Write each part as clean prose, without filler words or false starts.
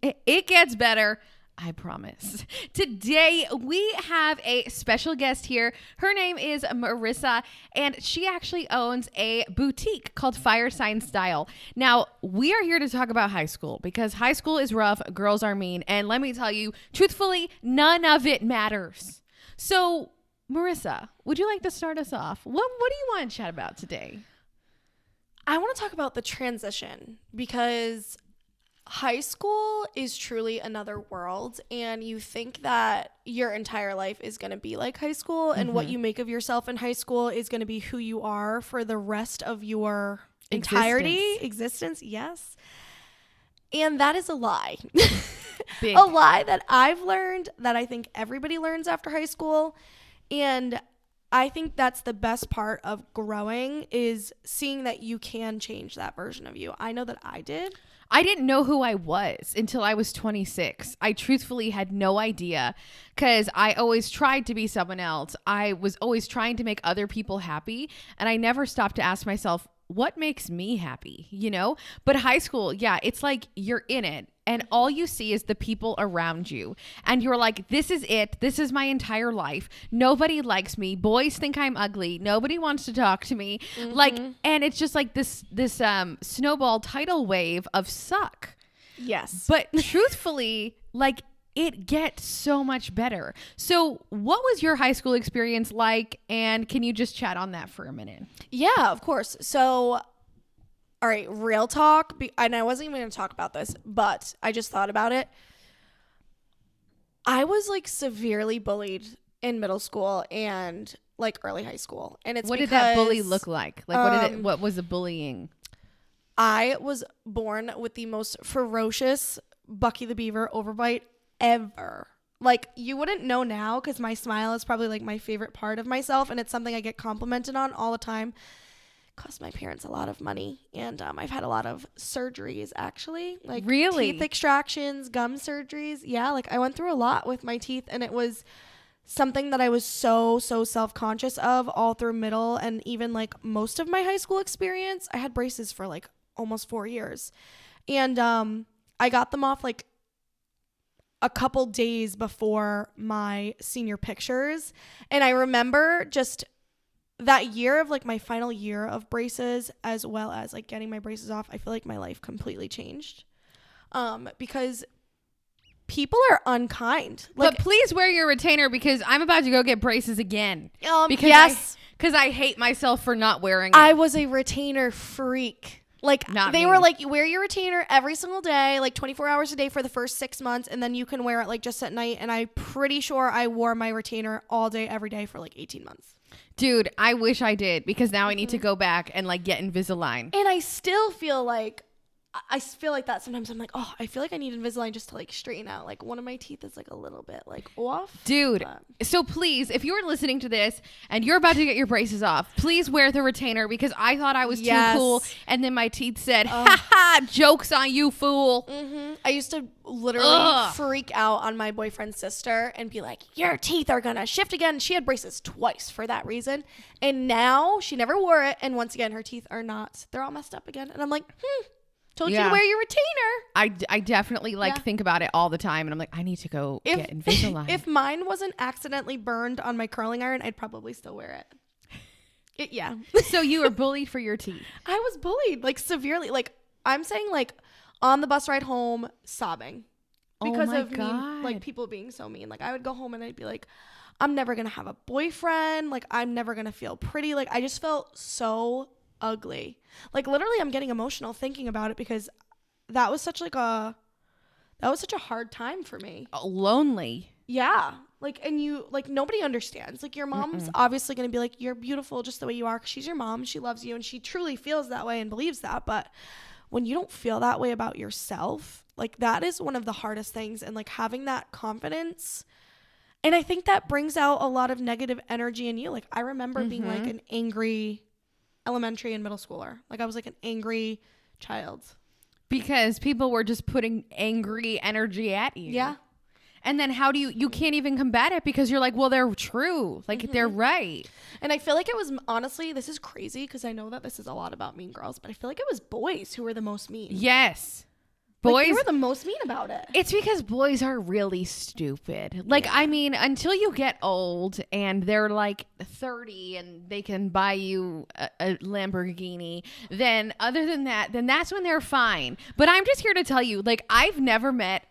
It gets better. I promise. Today, we have a special guest here. Her name is Marissa, and she actually owns a boutique called Fire Sign Style. Now, we are here to talk about high school because high school is rough, girls are mean, and let me tell you, truthfully, none of it matters. So, Marissa, would you like to start us off? What do you want to chat about today? I want to talk about the transition because high school is truly another world, and you think that your entire life is going to be like high school, and what you make of yourself in high school is going to be who you are for the rest of your existence. Yes. And that is a lie. Big. A lie that I've learned, that I think everybody learns after high school. And I think that's the best part of growing, is seeing that you can change that version of you. I know that I did. I didn't know who I was until I was 26. I truthfully had no idea because I always tried to be someone else. I was always trying to make other people happy. And I never stopped to ask myself, what makes me happy, But high school, yeah, it's like you're in it and all you see is the people around you. And you're like, this is it. This is my entire life. Nobody likes me. Boys think I'm ugly. Nobody wants to talk to me. And it's just like this snowball tidal wave of suck. Yes. But truthfully, it gets so much better. So what was your high school experience like? And can you just chat on that for a minute? Yeah, of course. So, all right, real talk. And I wasn't even going to talk about this, but I just thought about it. I was severely bullied in middle school and early high school. And it's what did that bully look like? What was the bullying? I was born with the most ferocious Bucky the Beaver overbite ever. You wouldn't know now because my smile is probably my favorite part of myself, and it's something I get complimented on all the time. Cost my parents a lot of money, and I've had a lot of surgeries, actually, really? Teeth extractions, gum surgeries. Yeah, I went through a lot with my teeth, and it was something that I was so self-conscious of all through middle, and even most of my high school experience. I had braces for almost 4 years, and I got them off a couple days before my senior pictures. And I remember just that year of my final year of braces, as well as getting my braces off, I feel my life completely changed. Because people are unkind. But please wear your retainer because I'm about to go get braces again. Yes. Because I hate myself for not wearing it. I was a retainer freak. Not they me. were you wear your retainer every single day, 24 hours a day for the first 6 months, and then you can wear it just at night. And I'm pretty sure I wore my retainer all day, every day for 18 months. Dude, I wish I did because now I need to go back and get Invisalign. And I still feel that sometimes I'm I feel I need Invisalign just to straighten out. One of my teeth is a little bit off. Dude, so please, if you're listening to this and you're about to get your braces off, please wear the retainer because I thought I was too cool. And then my teeth said, ha ha, joke's on you, fool. Mm-hmm. I used to literally freak out on my boyfriend's sister and be like, your teeth are going to shift again. She had braces twice for that reason. And now she never wore it. And once again, her teeth are not. They're all messed up again. And I'm like, told you to wear your retainer. I definitely think about it all the time. And I'm I need to go get Invisalign. If mine wasn't accidentally burned on my curling iron, I'd probably still wear it. Yeah. So you were bullied for your teeth? I was bullied severely. I'm saying on the bus ride home sobbing because of mean, people being so mean. I would go home and I'd be I'm never going to have a boyfriend. I'm never going to feel pretty. I just felt so ugly. Literally I'm getting emotional thinking about it because that was such a hard time for me. Lonely. Yeah. And you nobody understands. Your mom's obviously going to be you're beautiful just the way you are, 'cause she's your mom, she loves you, and she truly feels that way and believes that. But when you don't feel that way about yourself, that is one of the hardest things. And having that confidence, and I think that brings out a lot of negative energy in you. I remember being an angry elementary and middle schooler. I was an angry child. Because people were just putting angry energy at you. Yeah. And then how do you can't even combat it because you're well, they're true. They're right. And I feel it was, honestly, this is crazy because I know that this is a lot about mean girls, but I feel it was boys who were the most mean. Yes. Boys, like, they were the most mean about it. it's because boys are really stupid. Like, I mean, until you get old and they're like 30 and they can buy you a Lamborghini, then other than that, then that's when they're fine. But I'm just here to tell you, like, I've never met,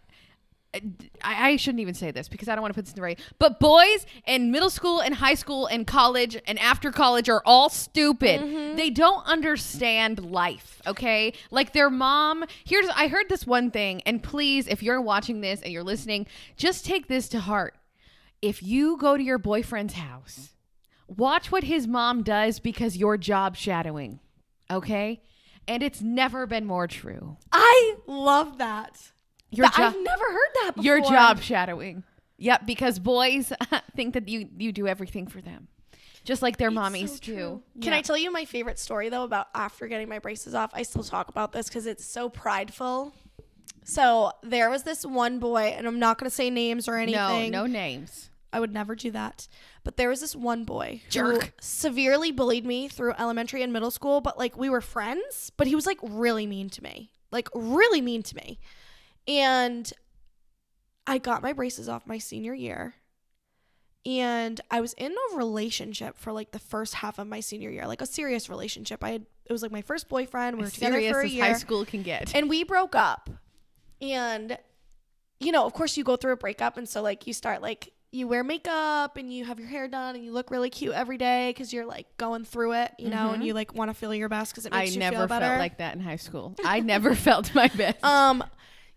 I shouldn't even say this because I don't want to put this in the right, but boys in middle school and high school and college and after college are all stupid. They don't understand life, okay? Like their mom, I heard this one thing, and please, if you're watching this and you're listening, just take this to heart. If you go to your boyfriend's house, watch what his mom does because you're job shadowing, okay? And it's never been more true. I love that. I've never heard that before. You're job shadowing. Yep, because boys think that you do everything for them. Just like their mommies do. Can I tell you my favorite story, though, about after getting my braces off? I still talk about this because it's so prideful. So there was this one boy, and I'm not going to say names or anything. No names. I would never do that. But there was this one boy Jerk. who severely bullied me through elementary and middle school. But, like, we were friends. But he was, like, really mean to me. Like, really mean to me. And I got my braces off my senior year. And I was in a relationship for like the first half of my senior year, like a serious relationship. It was like my first boyfriend. We were together for a year. High school can get. And we broke up. And, you know, of course you go through a breakup. And so like you start like, you wear makeup and you have your hair done and you look really cute every day because you're like going through it, you know, and you like want to feel your best because it makes you feel better. I never felt like that in high school. I never felt my best.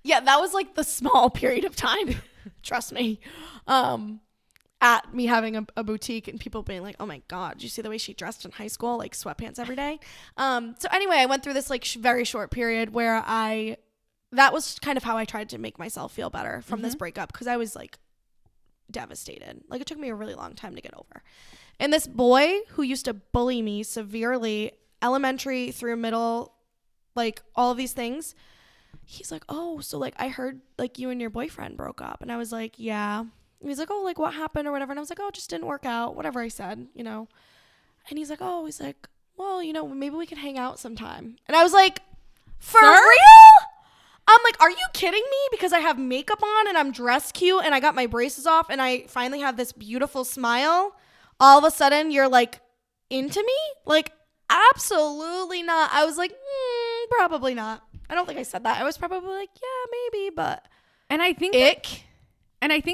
Yeah, that was like the small period of time. Trust me. At me having a boutique and people being like, oh my God, did you see the way she dressed in high school? Like sweatpants every day. So anyway, I went through this like very short period where that was kind of how I tried to make myself feel better from this breakup because I was like devastated. Like it took me a really long time to get over. And this boy who used to bully me severely, elementary through middle, like all of these things, he's like, oh, so like I heard like you and your boyfriend broke up. And I was like, yeah. And he's like, oh, like what happened or whatever. And I was like, oh, it just didn't work out. Whatever I said, you know. And he's like, well, you know, maybe we can hang out sometime. And I was like, for real? I'm like, are you kidding me? Because I have makeup on and I'm dressed cute and I got my braces off and I finally have this beautiful smile. All of a sudden you're like into me? Like, absolutely not. I was like, probably not. I don't think I said that. I was probably like, yeah, maybe, but and I think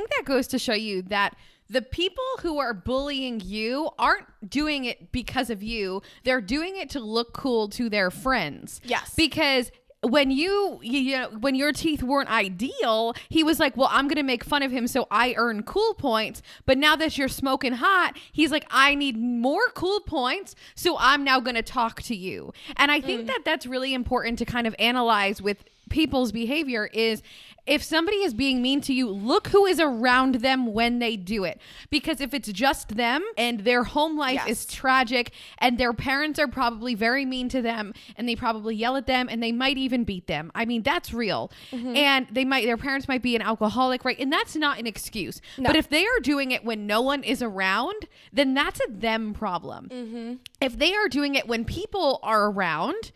that goes to show you that the people who are bullying you aren't doing it because of you. They're doing it to look cool to their friends. Yes. Because when you know, when your teeth weren't ideal, he was like, well, I'm going to make fun of him so I earn cool points. But now that you're smoking hot, he's like, I need more cool points. So I'm now going to talk to you. And I think that that's really important to kind of analyze with people's behavior is if somebody is being mean to you, look who is around them when they do it. Because if it's just them and their home life is tragic and their parents are probably very mean to them and they probably yell at them and they might even beat them. I mean, that's real. And their parents might be an alcoholic, right? And that's not an excuse. No. But if they are doing it when no one is around, then that's a them problem. If they are doing it when people are around,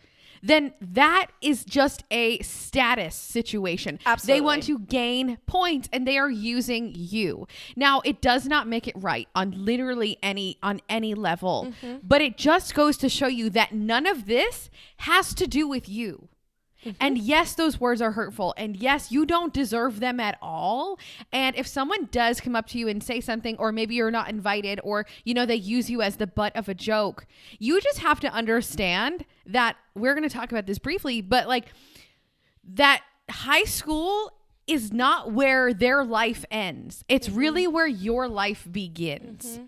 then that is just a status situation. Absolutely. They want to gain points and they are using you. Now, it does not make it right on literally any level, but it just goes to show you that none of this has to do with you. And yes, those words are hurtful. And yes, you don't deserve them at all. And if someone does come up to you and say something, or maybe you're not invited, or, you know, they use you as the butt of a joke, you just have to understand that we're going to talk about this briefly, but like that high school is not where their life ends. It's really where your life begins.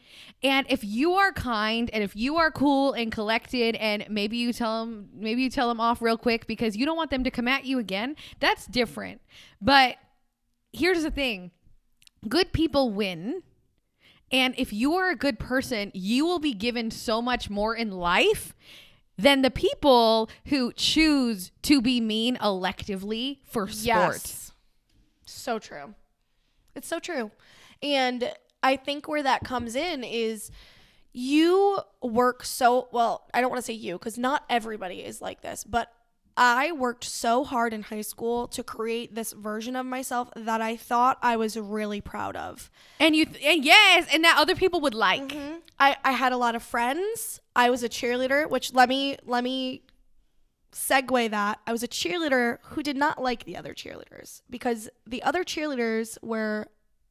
And if you are kind and if you are cool and collected and maybe you tell them off real quick because you don't want them to come at you again, that's different. But here's the thing. Good people win. And if you are a good person, you will be given so much more in life than the people who choose to be mean electively for sport. Yes. So true. It's so true. And I think where that comes in is you work so well. I don't want to say you because not everybody is like this, but I worked so hard in high school to create this version of myself that I thought I was really proud of. And yes, and that other people would like. I had a lot of friends. I was a cheerleader, which let me segue that. I was a cheerleader who did not like the other cheerleaders because the other cheerleaders were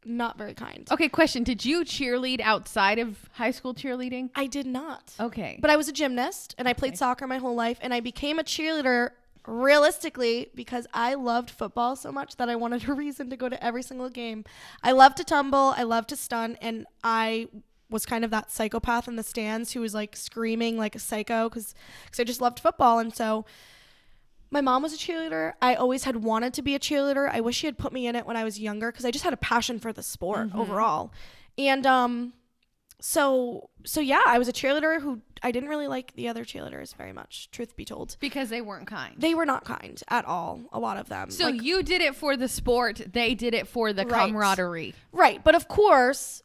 not very kind. Okay, question. Did you cheerlead outside of high school cheerleading? I did not. Okay. But I was a gymnast and I played soccer my whole life, and I became a cheerleader realistically because I loved football so much that I wanted a reason to go to every single game. I loved to tumble, I loved to stunt, and I was kind of that psychopath in the stands who was like screaming like a psycho because I just loved football. And so my mom was a cheerleader. I always had wanted to be a cheerleader. I wish she had put me in it when I was younger because I just had a passion for the sport overall. And so yeah, I was a cheerleader who I didn't really like the other cheerleaders very much, truth be told. Because they weren't kind. They were not kind at all, a lot of them. So you did it for the sport. They did it for the camaraderie. Right. But of course,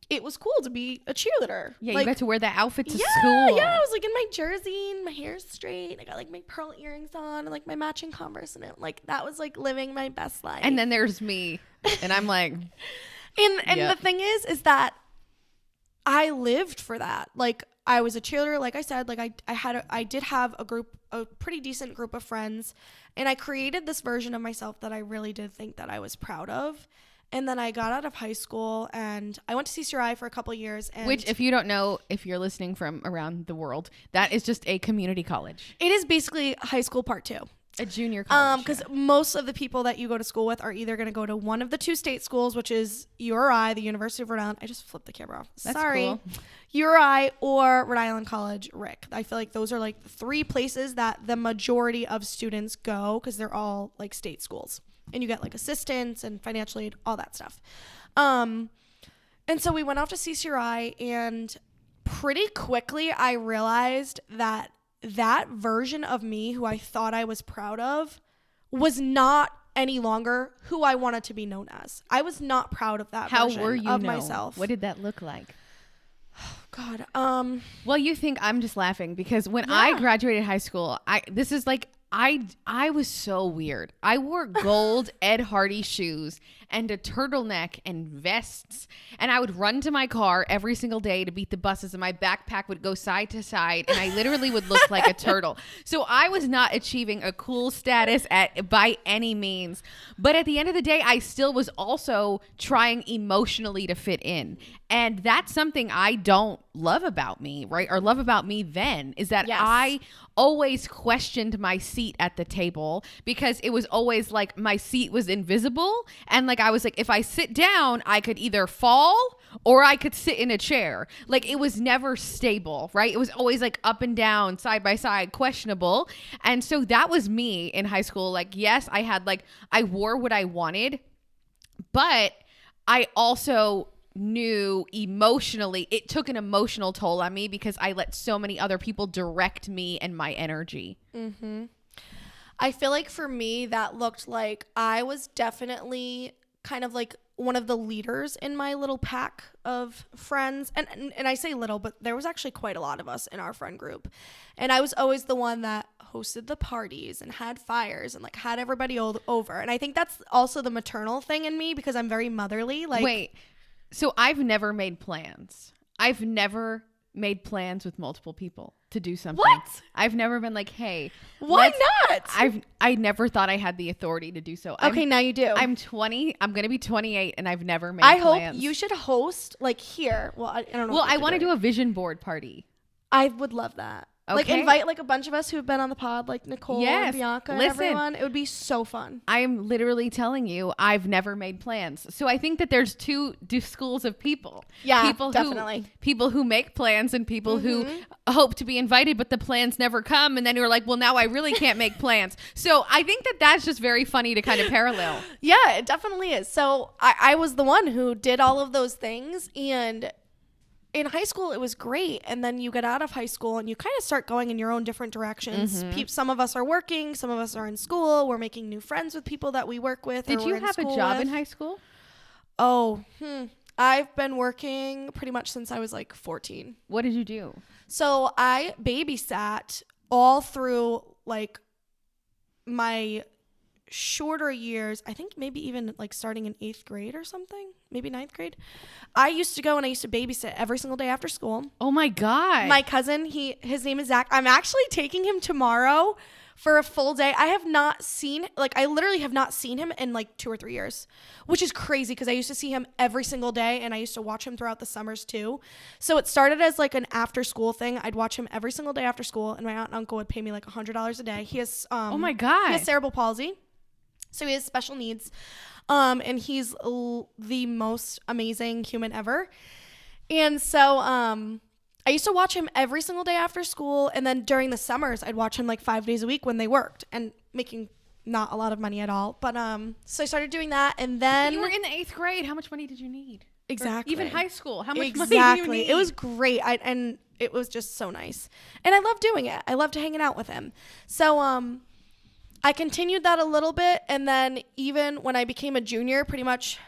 it was cool to be a cheerleader. Yeah, like, you got to wear that outfit to school. Yeah, I was like in my jersey and my hair's straight. I got like my pearl earrings on and like my matching Converse, and it like that was like living my best life. And then there's me, and I'm like, and the thing is that I lived for that. Like I was a cheerleader, like I said, like I did have a pretty decent group of friends, and I created this version of myself that I really did think that I was proud of. And then I got out of high school and I went to CCRI for a couple of years. And which, if you don't know, if you're listening from around the world, that is just a community college. It is basically high school part 2. A junior college. Because most of the people that you go to school with are either going to go to one of the 2 state schools, which is URI, the University of Rhode Island. I just flipped the camera off. That's Sorry. cool. URI or Rhode Island College, Rick. I feel like those are like 3 places that the majority of students go because they're all like state schools. And you get like assistance and financial aid, all that stuff. And so we went off to CCRI, and pretty quickly I realized that version of me who I thought I was proud of was not any longer who I wanted to be known as. I was not proud of that version were you of known? myself. What did that look like? God. Well, you think I'm just laughing because when I graduated high school, I was so weird. I wore gold Ed Hardy shoes and a turtleneck and vests, and I would run to my car every single day to beat the buses, and my backpack would go side to side, and I literally would look like a turtle. So I was not achieving a cool status by any means. But at the end of the day, I still was also trying emotionally to fit in. And that's something I don't love about me, right? Or love about me then is that I always questioned my seat at the table because it was always like my seat was invisible. And like, I was like, if I sit down, I could either fall or I could sit in a chair. Like it was never stable, right? It was always like up and down, side by side, questionable. And so that was me in high school. Like, yes, I wore what I wanted, but I also knew emotionally it took an emotional toll on me because I let so many other people direct me and my energy. I feel like for me that looked like I was definitely kind of like one of the leaders in my little pack of friends, and I say little, but there was actually quite a lot of us in our friend group, and I was always the one that hosted the parties and had fires and like had everybody over. And I think that's also the maternal thing in me because I'm very motherly. Like, wait, so I've never made plans. I've never made plans with multiple people to do something. What? I've never been like, hey, why not? I never thought I had the authority to do so. Okay, now you do. I'm 20. I'm going to be 28 and I've never made plans. I hope you should host like here. Well, I don't know. Well, I want to do a vision board party. I would love that. Okay. Like invite like a bunch of us who've been on the pod, like Nicole and Bianca and everyone. It would be so fun. I'm literally telling you, I've never made plans. So I think that there's two schools of people. Yeah, people definitely. People who make plans and people who hope to be invited, but the plans never come. And then you're like, well, now I really can't make plans. So I think that that's just very funny to kind of parallel. Yeah, it definitely is. So I was the one who did all of those things, and in high school it was great, and then you get out of high school and you kind of start going in your own different directions. Some of us are working, some of us are in school, we're making new friends with people that we work with. Did you have a job in high school? I've been working pretty much since I was like 14. What did you do? So I babysat all through like my shorter years, I think maybe even like starting in 8th grade or something, maybe 9th grade, I used to go and I used to babysit every single day after school. Oh my God. My cousin, his name is Zach. I'm actually taking him tomorrow for a full day. I literally have not seen him in like 2 or 3 years, which is crazy because I used to see him every single day and I used to watch him throughout the summers too. So it started as like an after school thing. I'd watch him every single day after school, and my aunt and uncle would pay me like $100 a day. He has oh my God. he has cerebral palsy. So he has special needs, and he's the most amazing human ever. And so I used to watch him every single day after school, and then during the summers, I'd watch him like 5 days a week when they worked, and making not a lot of money at all. But so I started doing that, and then You were in the 8th grade. How much money did you need? Exactly. Or even high school. How much money Exactly. do you need? It was great. And it was just so nice. And I loved doing it. I loved hanging out with him. So I continued that a little bit, and then even when I became a junior, pretty much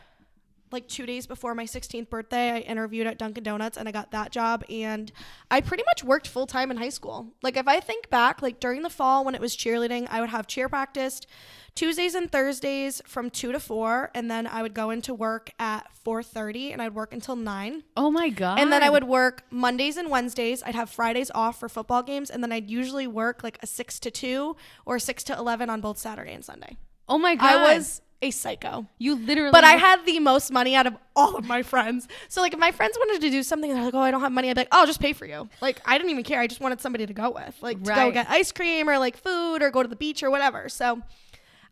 like 2 days before my 16th birthday, I interviewed at Dunkin' Donuts and I got that job, and I pretty much worked full-time in high school. Like if I think back, like during the fall when it was cheerleading, I would have cheer practice Tuesdays and Thursdays from 2 to 4, and then I would go into work at 4:30 and I'd work until 9. Oh my God. And then I would work Mondays and Wednesdays. I'd have Fridays off for football games, and then I'd usually work like a 6 to 2 or 6 to 11 on both Saturday and Sunday. Oh my God. I was a psycho. You literally. But I had the most money out of all of my friends. So like if my friends wanted to do something and they're like, oh, I don't have money, I'd be like, oh, I'll just pay for you. Like I didn't even care. I just wanted somebody to go with, like to go get ice cream or like food or go to the beach or whatever. So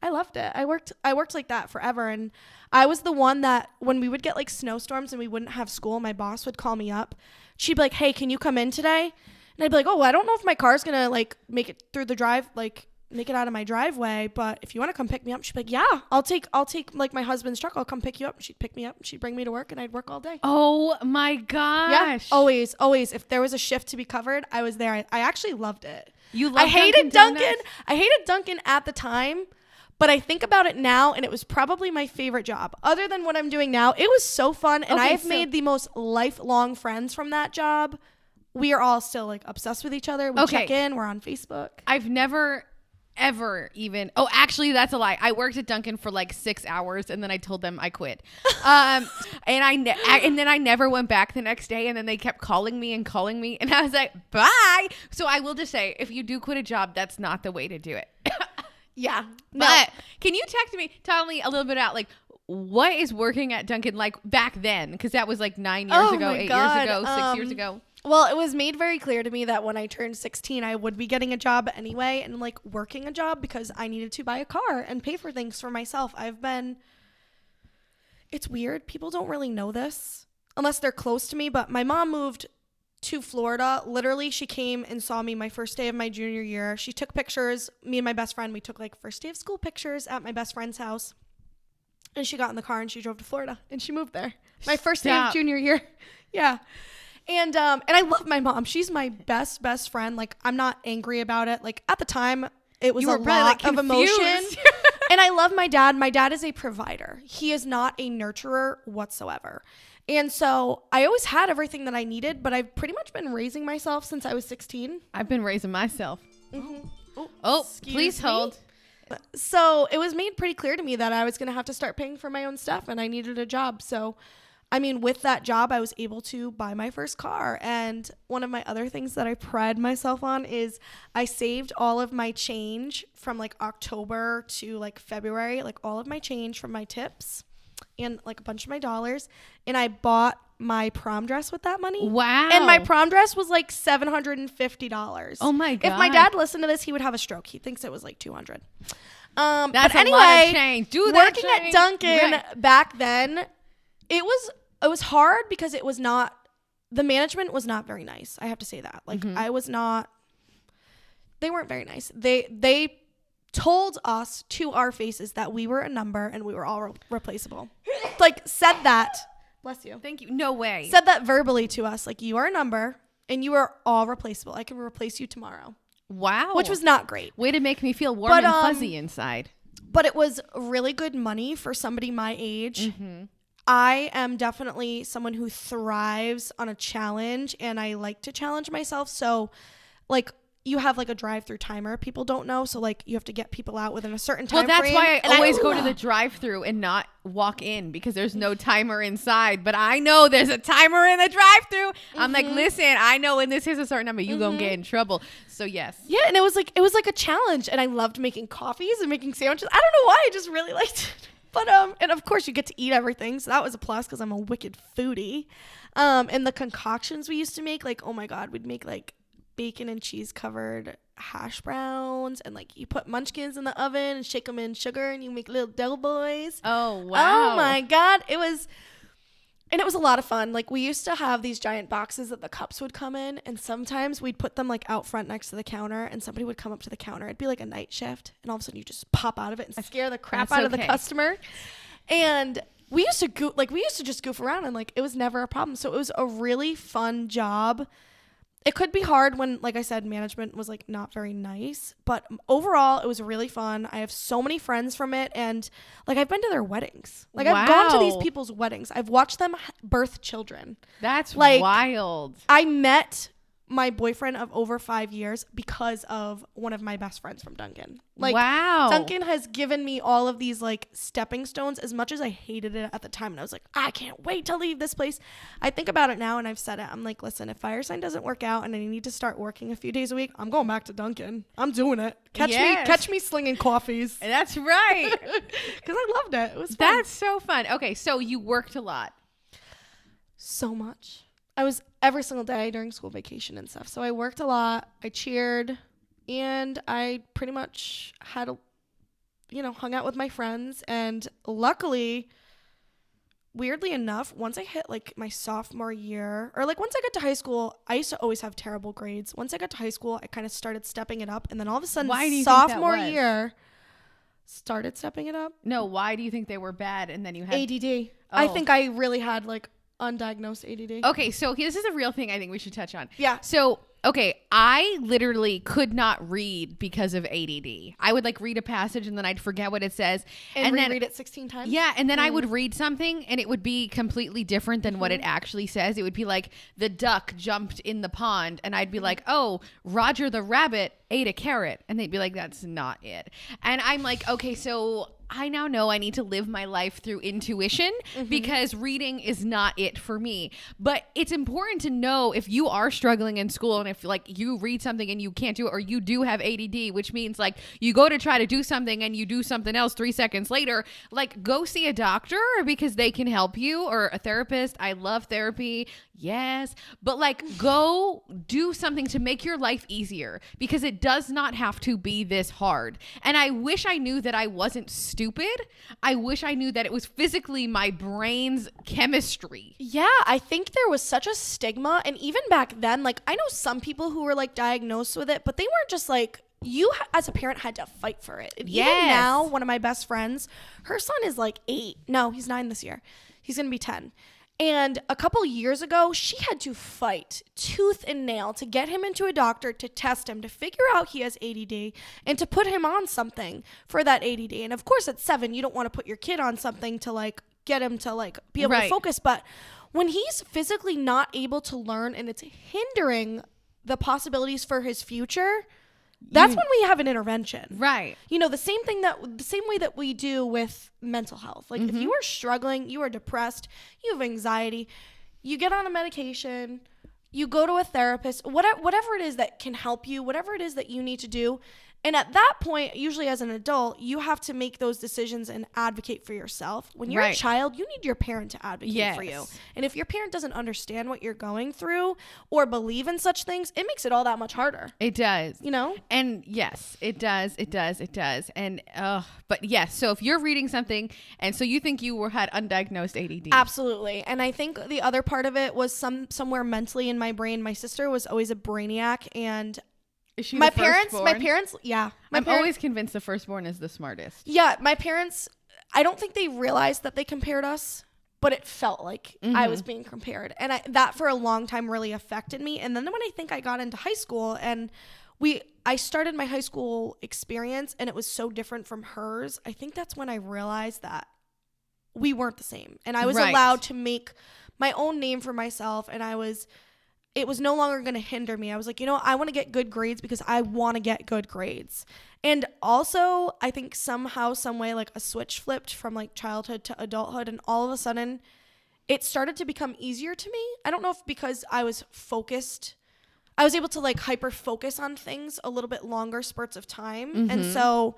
I loved it. I worked like that forever. And I was the one that when we would get like snowstorms and we wouldn't have school, my boss would call me up. She'd be like, hey, can you come in today? And I'd be like, oh, I don't know if my car's going to like make it through the drive, like make it out of my driveway, but if you want to come pick me up. She'd be like, yeah, I'll take like my husband's truck. I'll come pick you up. And she'd pick me up and she'd bring me to work, and I'd work all day. Oh my gosh. Yeah, always. If there was a shift to be covered, I was there. I actually loved it. You loved I hated Dunkin'. Dunkin'. I hated Dunkin' at the time, but I think about it now, and it was probably my favorite job. Other than what I'm doing now, it was so fun, and I have made the most lifelong friends from that job. We are all still like obsessed with each other. We check in. We're on Facebook. I've never ever even actually that's a lie. I worked at Dunkin' for like 6 hours, and then I told them I quit. And then I never went back the next day, and then they kept calling me, and I was like, bye. So I will just say, if you do quit a job, that's not the way to do it. Yeah. But can you tell me a little bit about like what is working at Dunkin' like back then? Because that was like 9 years ago, 8 years ago, 6 years ago. Well, it was made very clear to me that when I turned 16, I would be getting a job anyway, and like working a job because I needed to buy a car and pay for things for myself. It's weird. People don't really know this unless they're close to me, but my mom moved to Florida. Literally, she came and saw me my first day of my junior year. She took pictures. Me and my best friend, we took like first day of school pictures at my best friend's house. And she got in the car and she drove to Florida and she moved there. My first day of junior year. Yeah. And I love my mom. She's my best friend. Like, I'm not angry about it. Like, at the time, it was a lot of emotion. And I love my dad. My dad is a provider. He is not a nurturer whatsoever. And so I always had everything that I needed, but I've pretty much been raising myself since I was 16. I've been raising myself. Mm-hmm. Please hold. So it was made pretty clear to me that I was going to have to start paying for my own stuff, and I needed a job. So I mean, with that job, I was able to buy my first car. And one of my other things that I pride myself on is I saved all of my change from like October to like February, like all of my change from my tips and like a bunch of my dollars. And I bought my prom dress with that money. Wow. And my prom dress was like $750. Oh my God. If my dad listened to this, he would have a stroke. He thinks it was like $200. That's but a anyway, lot of change. Working at Dunkin' back then, it was hard because it was not, the management was not very nice. I have to say that. Like they weren't very nice. They told us to our faces that we were a number and we were all replaceable. Like said that. Bless you. Thank you. No way. Said that verbally to us. Like, you are a number and you are all replaceable. I can replace you tomorrow. Wow. Which was not great. Way to make me feel warm and fuzzy inside. But it was really good money for somebody my age. Mm-hmm. I am definitely someone who thrives on a challenge, and I like to challenge myself. So, like, you have like a drive-through timer. People don't know, so like you have to get people out within a certain time that's frame. why I always go to the drive-through and not walk in, because there's no timer inside. But I know there's a timer in the drive-through. I'm like, listen, I know when this hits a certain number, you gonna get in trouble. So yes. Yeah, and it was like a challenge, and I loved making coffees and making sandwiches. I don't know why, I just really liked it. But and of course you get to eat everything, so that was a plus because I'm a wicked foodie. And the concoctions we used to make, like, oh my god, we'd make like bacon and cheese covered hash browns, and like you put munchkins in the oven and shake them in sugar, and you make little doughboys. Oh wow. Oh my god, it was a lot of fun. Like, we used to have these giant boxes that the cups would come in, and sometimes we'd put them like out front next to the counter, and somebody would come up to the counter. It'd be like a night shift, and all of a sudden you just pop out of it and scare the crap out of the customer. And we used to just goof around, and like it was never a problem. So it was a really fun job. It could be hard when, like I said, management was like not very nice, but overall it was really fun. I have so many friends from it, and like I've been to their weddings. Like, I've gone to these people's weddings. I've watched them birth children. That's like, wild. I met my boyfriend of over 5 years because of one of my best friends from Duncan. Like, wow. Duncan has given me all of these like stepping stones, as much as I hated it at the time. And I was like, I can't wait to leave this place. I think about it now, and I've said it. I'm like, listen, if Firesign doesn't work out and I need to start working a few days a week, I'm going back to Duncan. I'm doing it. Catch me slinging coffees. That's right. Because I loved it. It was fun. That's so fun. Okay, so you worked a lot. So much. I was every single day during school vacation and stuff. So I worked a lot. I cheered, and I pretty much had, hung out with my friends. And luckily, weirdly enough, once I hit like my sophomore year, or like once I got to high school, I used to always have terrible grades. Once I got to high school, I kind of started stepping it up. And then all of a sudden, sophomore year, started stepping it up. No, why do you think they were bad? And then you had ADD. Oh. I think I really had like undiagnosed ADD. Okay, so this is a real thing I think we should touch on. Yeah. So, okay, I literally could not read because of ADD. I would like read a passage and then I'd forget what it says. And then reread it 16 times? Yeah, and then I would read something and it would be completely different than what it actually says. It would be like, the duck jumped in the pond, and I'd be like, oh, Roger the rabbit ate a carrot. And they'd be like, that's not it. And I'm like, okay, so I now know I need to live my life through intuition, because reading is not it for me. But it's important to know if you are struggling in school, and if like you read something and you can't do it, or you do have ADD, which means like you go to try to do something and you do something else 3 seconds later, like go see a doctor, because they can help you, or a therapist. I love therapy. Yes. But like go do something to make your life easier, because it does not have to be this hard. And I wish I knew that I wasn't stupid. I wish I knew that it was physically my brain's chemistry. Yeah, I think there was such a stigma. And even back then, like I know some people who were like diagnosed with it, but they weren't just like, you as a parent had to fight for it. And even now, one of my best friends, her son is like 8. No, he's 9 this year. He's going to be 10. And a couple years ago, she had to fight tooth and nail to get him into a doctor to test him, to figure out he has ADD, and to put him on something for that ADD. And of course, at 7, you don't want to put your kid on something to like get him to like be able to focus. But when he's physically not able to learn and it's hindering the possibilities for his future, that's when we have an intervention. Right. The same way that we do with mental health. Like if you are struggling, you are depressed, you have anxiety, you get on a medication, you go to a therapist, whatever it is that can help you, whatever it is that you need to do. And at that point, usually as an adult, you have to make those decisions and advocate for yourself. When you're a child, you need your parent to advocate for you. And if your parent doesn't understand what you're going through or believe in such things, it makes it all that much harder. It does. And yes, it does. And but yes, so if you're reading something and so you think you had undiagnosed ADD. Absolutely. And I think the other part of it was somewhere mentally in my brain. My sister was always a brainiac, and is she my parents, yeah. I'm always convinced the firstborn is the smartest. Yeah, my parents, I don't think they realized that they compared us, but it felt like I was being compared. And that for a long time really affected me. And then when I think I got into high school and I started my high school experience and it was so different from hers, I think that's when I realized that we weren't the same. And I was allowed to make my own name for myself, and I was it was no longer going to hinder me. I was like, I want to get good grades because I want to get good grades. And also, I think somehow, some way, like a switch flipped from like childhood to adulthood, and all of a sudden it started to become easier to me. I don't know if because I was focused, I was able to like hyper focus on things a little bit longer spurts of time. And so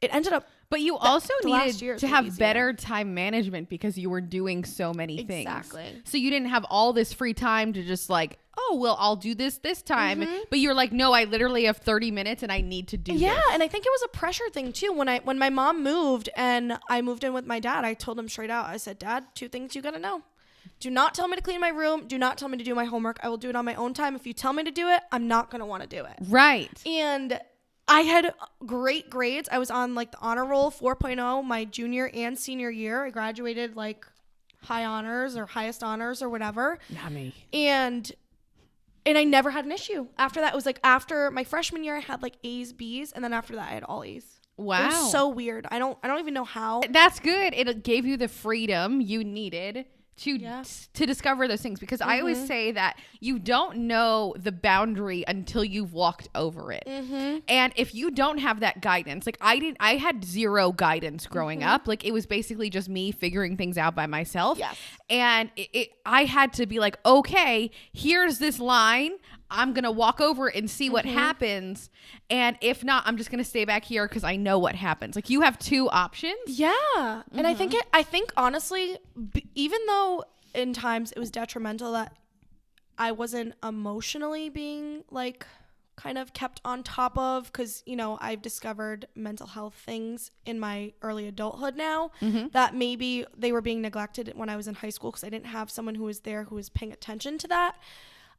it ended up. But you also needed to have easier. better time management because you were doing so many things. Exactly. So you didn't have all this free time to just like, oh, well, I'll do this time. But you're like, no, I literally have 30 minutes and I need to do this. Yeah, and I think it was a pressure thing too. When my mom moved and I moved in with my dad, I told him straight out. I said, Dad, 2 things you got to know. Do not tell me to clean my room. Do not tell me to do my homework. I will do it on my own time. If you tell me to do it, I'm not going to want to do it. Right. And I had great grades. I was on like the honor roll 4.0 my junior and senior year. I graduated like high honors or highest honors or whatever. Yummy. And I never had an issue. After that, it was like after my freshman year, I had like A's, B's, and then after that, I had all A's. Wow. It was so weird. I don't even know how. That's good. It gave you the freedom you needed to discover those things, because I always say that you don't know the boundary until you've walked over it. And if you don't have that guidance, like I had zero guidance growing up. Like it was basically just me figuring things out by myself. Yes. And I had to be like, okay, here's this line. I'm going to walk over and see what happens. And if not, I'm just going to stay back here because I know what happens. Like you have 2 options. Yeah. And I think honestly, even though in times it was detrimental that I wasn't emotionally being like kind of kept on top of, because, I've discovered mental health things in my early adulthood now that maybe they were being neglected when I was in high school because I didn't have someone who was there who was paying attention to that.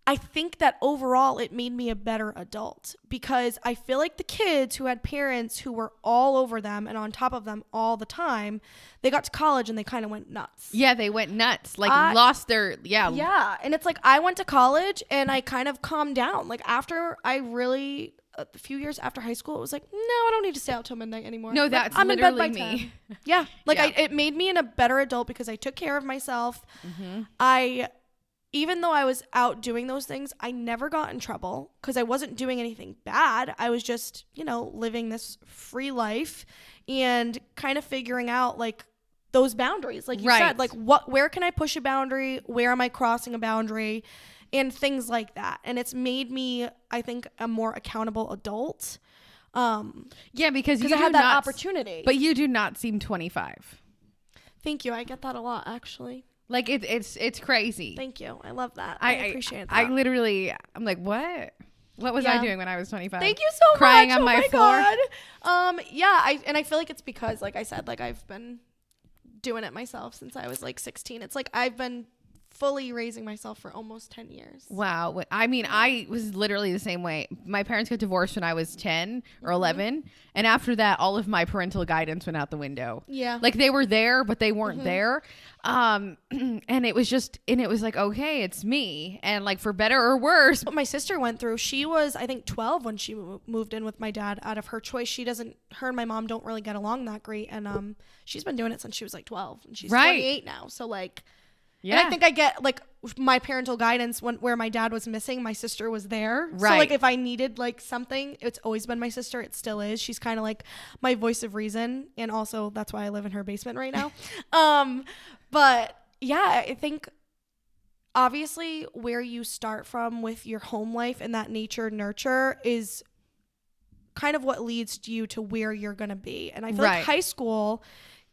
I think that overall it made me a better adult, because I feel like the kids who had parents who were all over them and on top of them all the time, they got to college and they kind of went nuts. Yeah, they went nuts. Like lost their, Yeah. And it's like I went to college and I kind of calmed down. Like after I really, a few years after high school, it was like, no, I don't need to stay out till midnight anymore. No, that's I'm literally in bed by me. 10. Yeah. Like Yeah. it made me a better adult because I took care of myself. Even though I was out doing those things, I never got in trouble because I wasn't doing anything bad. I was just, living this free life and kind of figuring out like those boundaries. Like you said, like where can I push a boundary? Where am I crossing a boundary? And things like that. And it's made me, I think, a more accountable adult. Yeah, because I had that opportunity. But you do not seem 25. Thank you. I get that a lot, actually. Like it's crazy. Thank you. I love that. I appreciate that. I'm like, what was I doing when I was 25? Thank you so Crying much. on my floor. God. I feel like it's because, like I said, like I've been doing it myself since I was like 16. It's like I've been fully raising myself for almost 10 years. Wow. I mean, I was literally the same way. My parents got divorced when I was 10 or 11. And after that, all of my parental guidance went out the window. Yeah. Like they were there, but they weren't there. And it was like, okay, it's me. And like for better or worse. What my sister went through, she was, I think, 12 when she moved in with my dad out of her choice. Her and my mom don't really get along that great. And she's been doing it since she was like 12. And she's 28 now. So like, yeah. And I think I get like my parental guidance where my dad was missing, my sister was there. Right. So like if I needed like something, it's always been my sister. It still is. She's kind of like my voice of reason. And also that's why I live in her basement right now. But yeah, I think obviously where you start from with your home life and that nature nurture is kind of what leads you to where you're going to be. And I feel like high school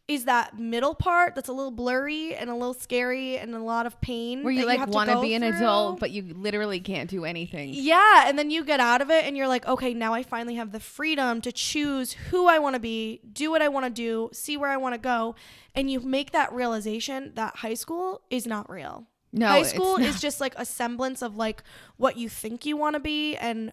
is that middle part that's a little blurry and a little scary and a lot of pain. Where you like want to be an adult, but you literally can't do anything. Yeah. And then you get out of it and you're like, okay, now I finally have the freedom to choose who I want to be, do what I want to do, see where I want to go. And you make that realization that high school is not real. No, high school is just like a semblance of like what you think you want to be and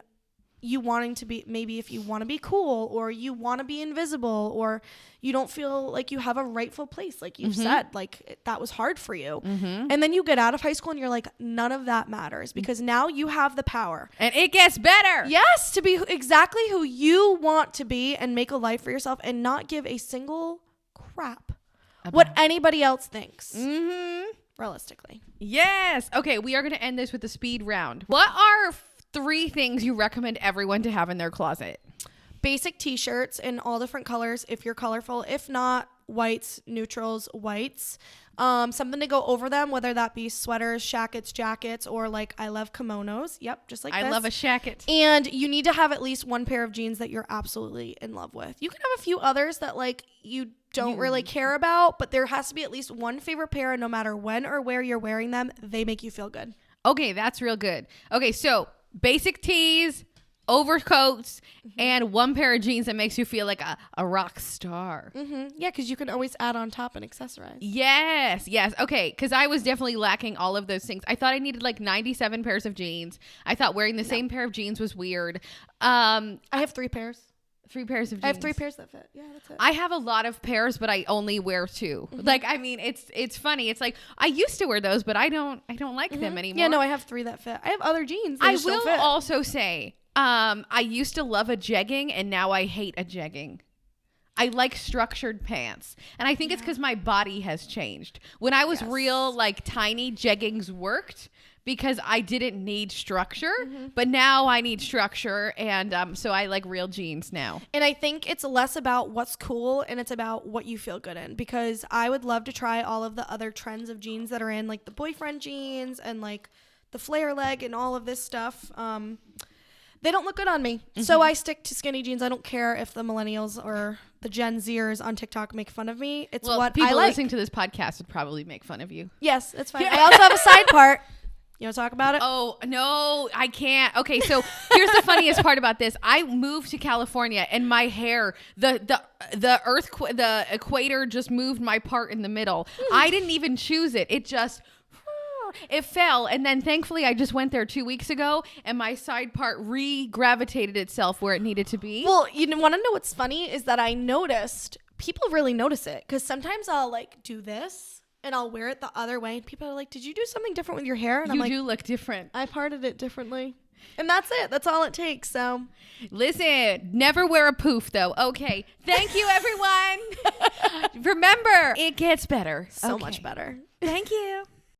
you wanting to be, maybe if you want to be cool or you want to be invisible or you don't feel like you have a rightful place, like you've said, like that was hard for you. And then you get out of high school and you're like, none of that matters because now you have the power. And it gets better. Yes, to be exactly who you want to be and make a life for yourself and not give a single crap what anybody else thinks. realistically. Yes. Okay, we are going to end this with the speed round. What are 3 things you recommend everyone to have in their closet? Basic t-shirts in all different colors if you're colorful. If not, whites, neutrals, whites. Something to go over them, whether that be sweaters, jackets, or like I love kimonos. Yep, just like I this. love a shacket. And you need to have at least one pair of jeans that you're absolutely in love with. You can have a few others that like you don't really care about, but there has to be at least one favorite pair, and no matter when or where you're wearing them, they make you feel good. Okay, that's real good. Okay, so basic tees, overcoats, and one pair of jeans that makes you feel like a rock star. Yeah, because you can always add on top and accessorize. Yes. Okay, because I was definitely lacking all of those things. I thought I needed like 97 pairs of jeans. I thought wearing the same pair of jeans was weird. I have 3 pairs. 3 pairs of jeans. I have 3 pairs that fit. Yeah, that's it. I have a lot of pairs, but I only wear 2. Like, I mean, it's funny. It's like I used to wear those, but I don't like them anymore. Yeah, no, I have 3 that fit. I have other jeans. I will also say, I used to love a jegging, and now I hate a jegging. I like structured pants, and I think it's because my body has changed. When I was real, like tiny, jeggings worked because I didn't need structure, but now I need structure, and so I like real jeans now. And I think it's less about what's cool and it's about what you feel good in, because I would love to try all of the other trends of jeans that are in, like the boyfriend jeans and like the flare leg and all of this stuff. They don't look good on me. So I stick to skinny jeans. I don't care if the millennials or the Gen Zers on TikTok make fun of me. It's what people I like. listening to this podcast would probably make fun of you. Yes, it's fine. I also have a side part. You want to talk about it? Oh, no, I can't. Okay, so here's the funniest part about this. I moved to California, and my hair, the equator just moved my part in the middle. I didn't even choose it. It fell, and then thankfully I just went there 2 weeks ago, and my side part re-gravitated itself where it needed to be. Well, you want to know what's funny is that I noticed people really notice it, because sometimes I'll like do this and I'll wear it the other way, and people are like, "Did you do something different with your hair?" And I'm like, "You do look different. I parted it differently." And that's it. That's all it takes. So listen, never wear a poof though. Okay. Thank you, everyone. Remember, it gets better. So much better. Thank you.